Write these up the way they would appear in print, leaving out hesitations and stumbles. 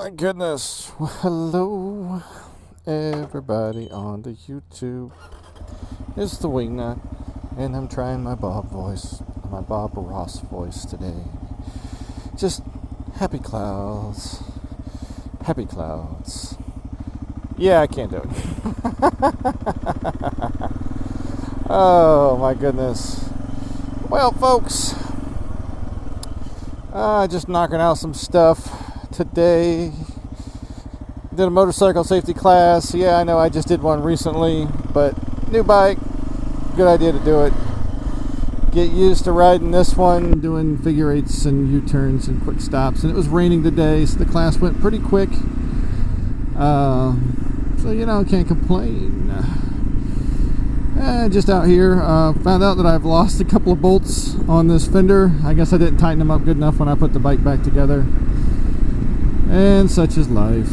my goodness. Well, hello, everybody on the YouTube. It's the Wingnut, and I'm trying my Bob Ross voice today. Just happy clouds. Happy clouds. Yeah, I can't do it. Oh, my goodness. Well, folks, just knocking out some stuff today. Did a motorcycle safety class. Yeah, I know I just did one recently, but new bike, good idea to do it. Get used to riding this one, doing figure eights and U-turns and quick stops. And it was raining today, so the class went pretty quick. So, can't complain. Just out here, found out that I've lost a couple of bolts on this fender. I guess I didn't tighten them up good enough when I put the bike back together. And such is life.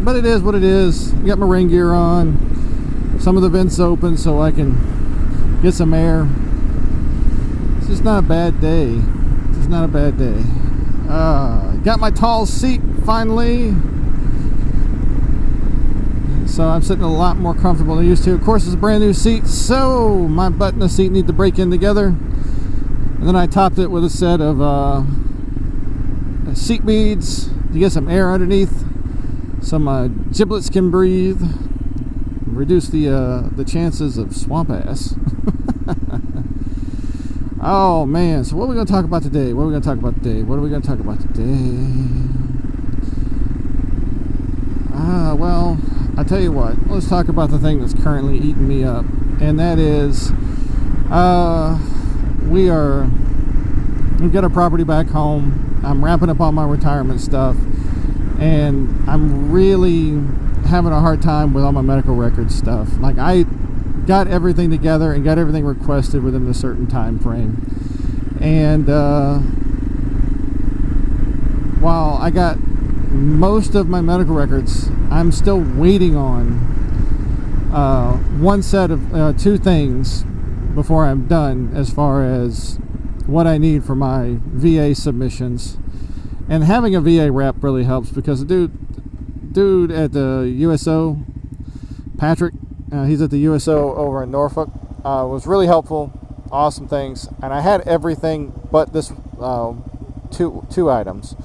But it is what it is. Got my rain gear on. Some of the vents open so I can get some air. It's just not a bad day. It's just not a bad day. Got my tall seat finally. So I'm sitting a lot more comfortable than I used to. Of course, it's a brand new seat, so my butt and the seat need to break in together. And then I topped it with a set of seat beads to get some air underneath. Some giblets can breathe. Reduce the chances of swamp ass. Oh man, so what are we going to talk about today? What are we going to talk about today? Well, I tell you what, let's talk about the thing that's currently eating me up. And that is, we've got a property back home. I'm wrapping up all my retirement stuff. And I'm really having a hard time with all my medical records stuff. Like, I got everything together and got everything requested within a certain time frame. And while I got most of my medical records, I'm still waiting on one set of two things before I'm done as far as what I need for my VA submissions. And having a VA rep really helps because the dude at the USO, Patrick, he's at the USO over in Norfolk, was really helpful. Awesome things. And I had everything but this two items.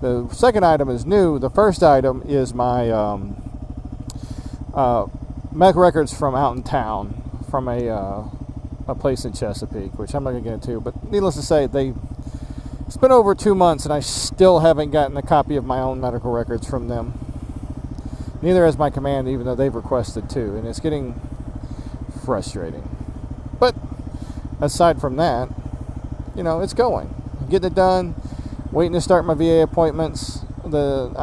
The second item is new. The first item is my medical records from out in town, from a place in Chesapeake, which I'm not going to get into. But needless to say, it's been over 2 months, and I still haven't gotten a copy of my own medical records from them. Neither has my command, even though they've requested to, and it's getting frustrating. But aside from that, it's going. I'm getting it done. Waiting to start my VA appointments. I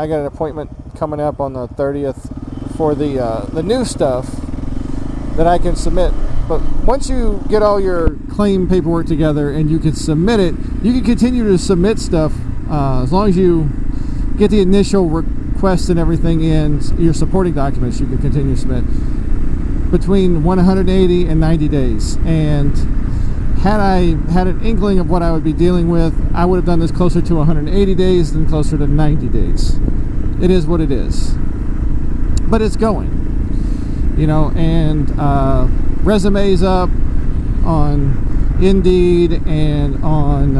got an appointment coming up on the 30th for the new stuff that I can submit. But once you get all your claim paperwork together and you can submit it, you can continue to submit stuff as long as you get the initial request and everything in your supporting documents. You can continue to submit between 180 and 90 days. And had I had an inkling of what I would be dealing with, I would have done this closer to 180 days than closer to 90 days. It is what it is. But it's going. And resumes up on Indeed and on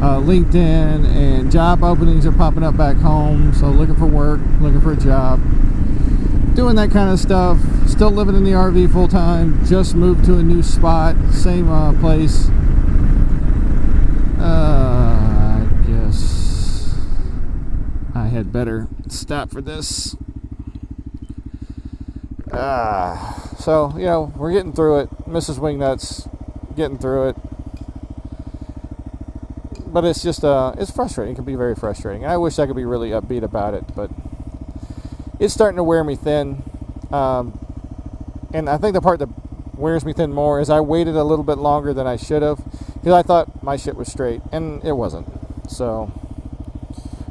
LinkedIn, and job openings are popping up back home. So looking for work, looking for a job. Doing that kind of stuff. Still living in the RV full time. Just moved to a new spot. Same place. I guess I had better stop for this. So, we're getting through it. Mrs. Wingnut's getting through it. But it's just, it's frustrating. It can be very frustrating. And I wish I could be really upbeat about it, but it's starting to wear me thin. And I think the part that wears me thin more is I waited a little bit longer than I should have because I thought my shit was straight, and it wasn't. So,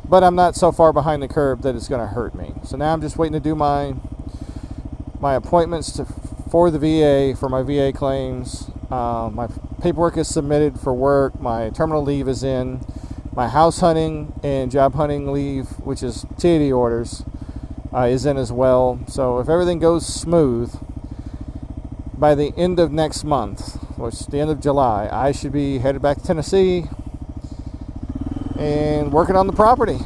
but I'm not so far behind the curve that it's going to hurt me. So now I'm just waiting to do my appointments for the VA, for my VA claims, My paperwork is submitted for work. My terminal leave is in. My house hunting and job hunting leave, which is TAD orders, is in as well. So if everything goes smooth, by the end of next month, which is the end of July, I should be headed back to Tennessee and working on the property,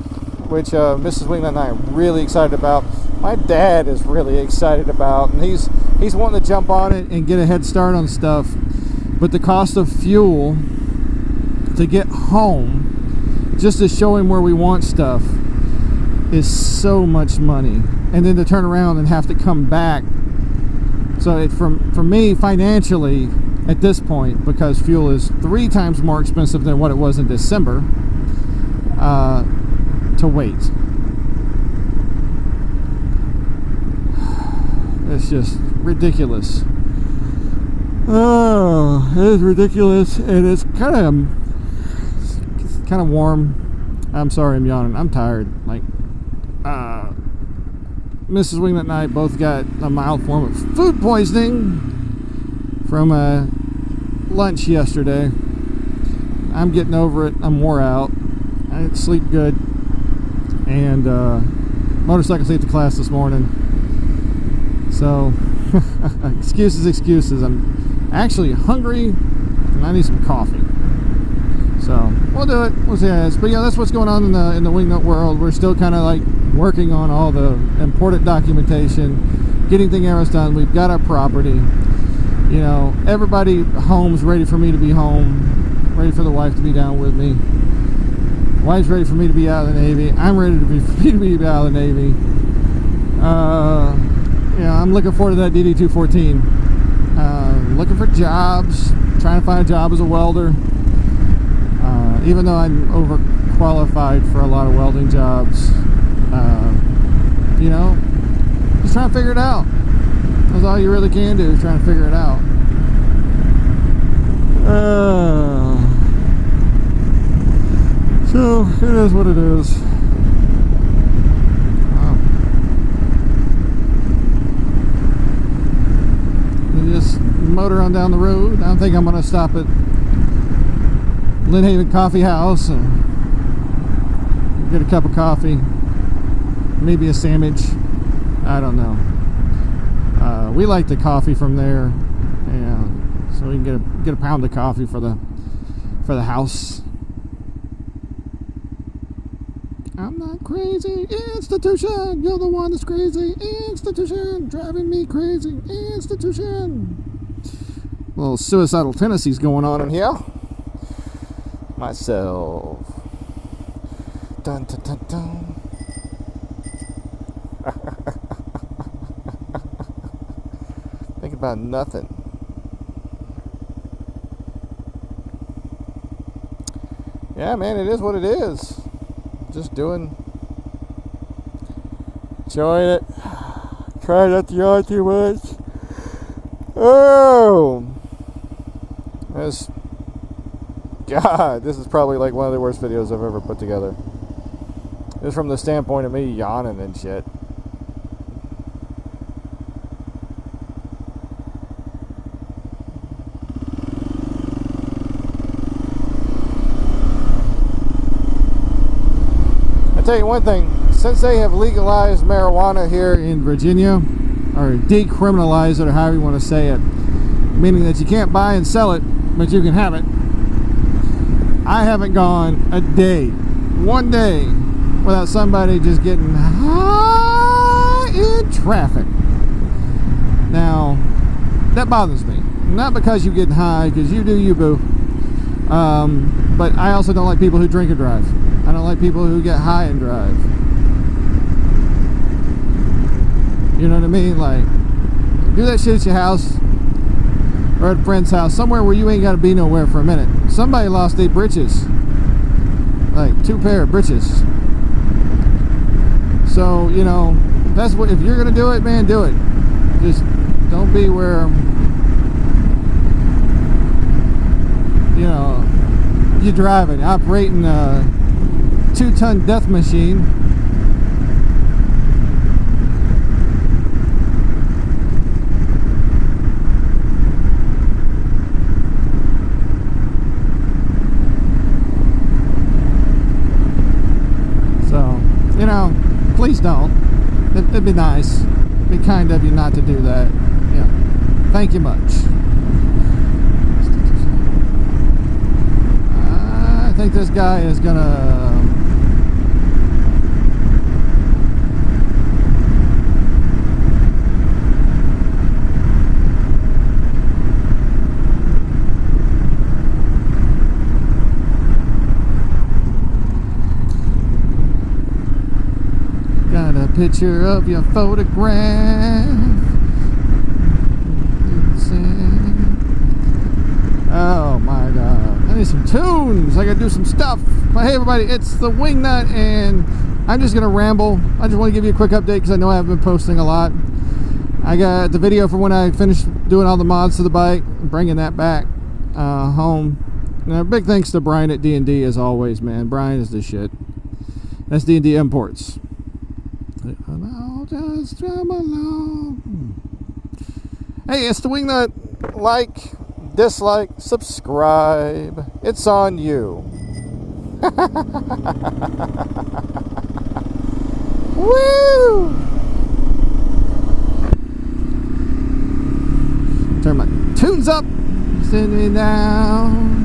which Mrs. Wingnut and I are really excited about. My dad is really excited about, and he's wanting to jump on it and get a head start on stuff. But the cost of fuel to get home, just to show him where we want stuff, is so much money. And then to turn around and have to come back. So for me, financially, at this point, because fuel is 3 times more expensive than what it was in December, to wait. It's just ridiculous. Oh, it is ridiculous, and it's kind of warm. I'm sorry, I'm yawning. I'm tired. Like, Mrs. Wingnut and I both got a mild form of food poisoning from a lunch yesterday. I'm getting over it. I'm wore out. I didn't sleep good, and motorcycle safety class this morning. So, excuses. I'm actually hungry, and I need some coffee. So, we'll do it. We'll see how it is. But yeah, that's what's going on in the wingnut world. We're still kind of like working on all the important documentation, getting things done. We've got our property. You know, everybody home's ready for me to be home, ready for the wife to be down with me. Wife's ready for me to be out of the Navy. I'm ready to be out of the Navy. Yeah, I'm looking forward to that DD-214. Looking for jobs, trying to find a job as a welder. Even though I'm overqualified for a lot of welding jobs, you know, just trying to figure it out. That's all you really can do, is trying to figure it out. So, it is what it is. Just motor on down the road. I think I'm going to stop at Lynn Haven Coffee House and get a cup of coffee, maybe a sandwich. I don't know. We like the coffee from there, and so we can get a pound of coffee for the house. I'm not crazy, institution. You're the one that's crazy, institution. Driving me crazy, institution. A little suicidal tendencies going on in here. Myself. Dun dun dun dun. Thinking about nothing. Yeah, man, it is what it is. Just enjoying it. Try not to yawn too much. Oh, God, this is probably like one of the worst videos I've ever put together. Just from the standpoint of me yawning and shit. I'll tell you one thing, since they have legalized marijuana here in Virginia, or decriminalized it, or however you want to say it, meaning that you can't buy and sell it, but you can have it, I haven't gone a day, one day, without somebody just getting high in traffic. Now, that bothers me. Not because you're getting high, because you do you, boo. But I also don't like people who drink and drive. I don't like people who get high and drive. You know what I mean? Like, do that shit at your house or at a friend's house, somewhere where you ain't got to be nowhere for a minute. Somebody lost their britches, like 2 pair of britches. So, you know, that's what, if you're gonna do it, man, do it. Just don't be where, you know, you're driving, operating a 2-ton death machine. please don't. It'd be nice. It'd be kind of you not to do that. Yeah. Thank you much. I think this guy is gonna... Got a picture of your photograph. Oh my god. I need some tunes. I gotta do some stuff. But hey everybody, it's the Wingnut, and I'm just gonna ramble. I just want to give you a quick update because I know I've been posting a lot. I got the video from when I finished doing all the mods to the bike, bringing that back home. Now, big thanks to Brian at D&D as always, man. Brian is the shit. That's D&D Imports. I'll just drum along. Hey, it's the Wingnut. Like, dislike, subscribe. It's on you. Woo! Turn my tunes up. Send me down.